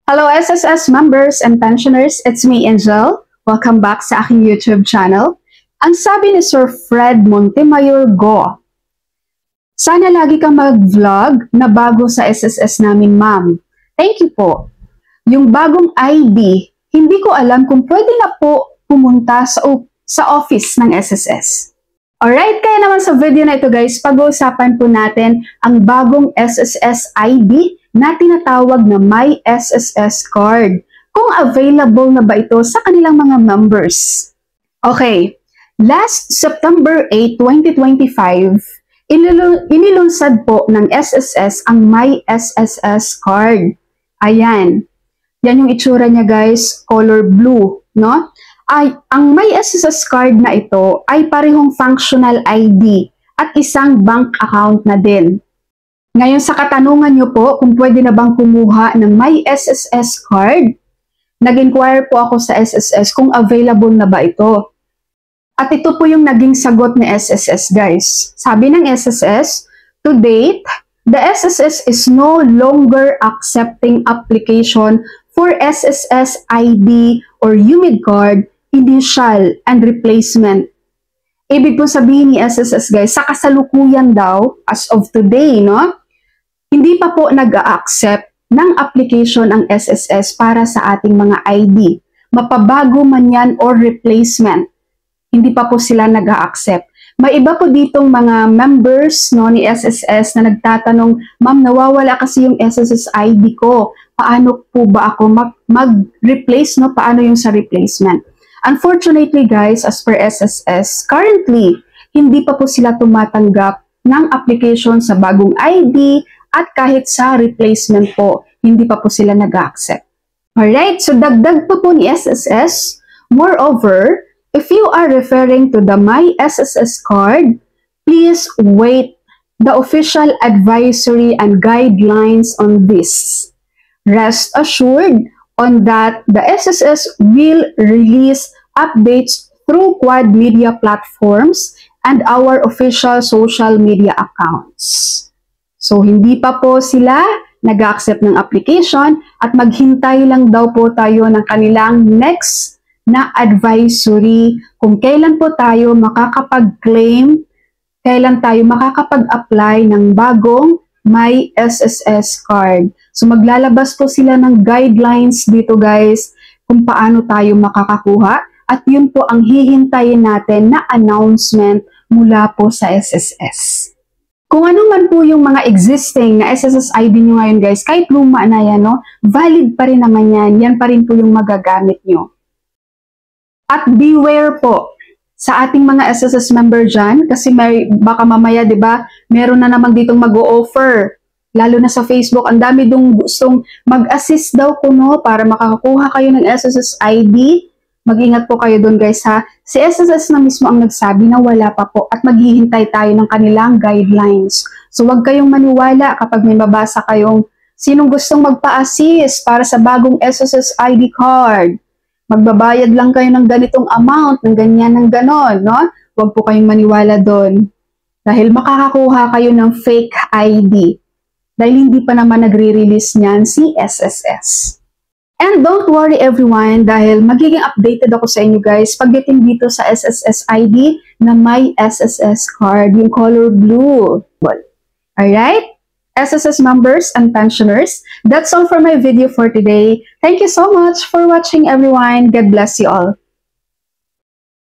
Hello SSS members and pensioners, it's me Angel. Welcome back sa aking YouTube channel. Ang sabi ni Sir Fred Montemayor Go, sana lagi kang mag-vlog na bago sa SSS namin, ma'am. Thank you po. Yung bagong ID, hindi ko alam kung pwede na po pumunta sa office ng SSS. Alright, kaya naman sa video na ito guys, pag-uusapan po natin ang bagong SSS ID na tinatawag na My SSS Card. Kung available na ba ito sa kanilang mga members. Okay, last September 8, 2025, inilunsad po ng SSS ang My SSS Card. Ayan. Yan yung itsura niya guys, color blue, no? Ang My SSS Card na ito ay parehong functional ID at isang bank account na din. Ngayon sa katanungan nyo po kung pwede na bang kumuha ng My SSS Card, nag-inquire po ako sa SSS kung available na ba ito. At ito po yung naging sagot ni SSS guys. Sabi ng SSS, to date, the SSS is no longer accepting application for SSS ID or UMID card, initial and replacement. Ibig po sabihin ni SSS guys, sa kasalukuyan daw, as of today, no? Hindi pa po nag-a-accept ng application ang SSS para sa ating mga ID. Mapabago man yan or replacement. Hindi pa po sila nag-a-accept. May iba po ditong mga members no, ni SSS na nagtatanong, ma'am, nawawala kasi yung SSS ID ko. Paano po ba ako mag-replace? No? Paano yung sa replacement? Unfortunately guys, as per SSS, currently, hindi pa po sila tumatanggap ng application sa bagong ID at kahit sa replacement po, hindi pa po sila nag-accept. Alright, so dagdag po ni SSS. Moreover, if you are referring to the My SSS Card, please wait the official advisory and guidelines on this. Rest assured on that the SSS will release updates through Quad Media platforms and our official social media accounts. So, hindi pa po sila nag-accept ng application at maghintay lang daw po tayo ng kanilang next na advisory kung kailan po tayo makakapag-claim, kailan tayo makakapag-apply ng bagong My SSS Card. So, maglalabas po sila ng guidelines dito guys kung paano tayo makakakuha at yun po ang hihintayin natin na announcement mula po sa SSS. Kung ano man po yung mga existing na SSS ID nyo ngayon guys, kahit luma na yan, no, valid pa rin naman yan. Yan pa rin po yung magagamit nyo. At beware po sa ating mga SSS member dyan, kasi baka mamaya, di ba, meron na naman ditong mag-o-offer. Lalo na sa Facebook, ang dami dong gustong mag-assist daw po, no, para makakakuha kayo ng SSS ID. Mag-ingat po kayo doon guys ha. Si SSS na mismo ang nagsabi na wala pa po at maghihintay tayo ng kanilang guidelines. So huwag kayong maniwala kapag may mabasa kayong sinong gustong magpa-assist para sa bagong SSS ID card. Magbabayad lang kayo ng ganitong amount, ng ganyan, ng ganon, no? Huwag po kayong maniwala doon. Dahil makakakuha kayo ng fake ID. Dahil hindi pa naman nagre-release niyan si SSS. And don't worry everyone dahil magiging updated ako sa inyo guys pagdating dito sa SSS ID na My SSS Card, yung color blue. Alright? SSS members and pensioners, that's all for my video for today. Thank you so much for watching everyone. God bless you all.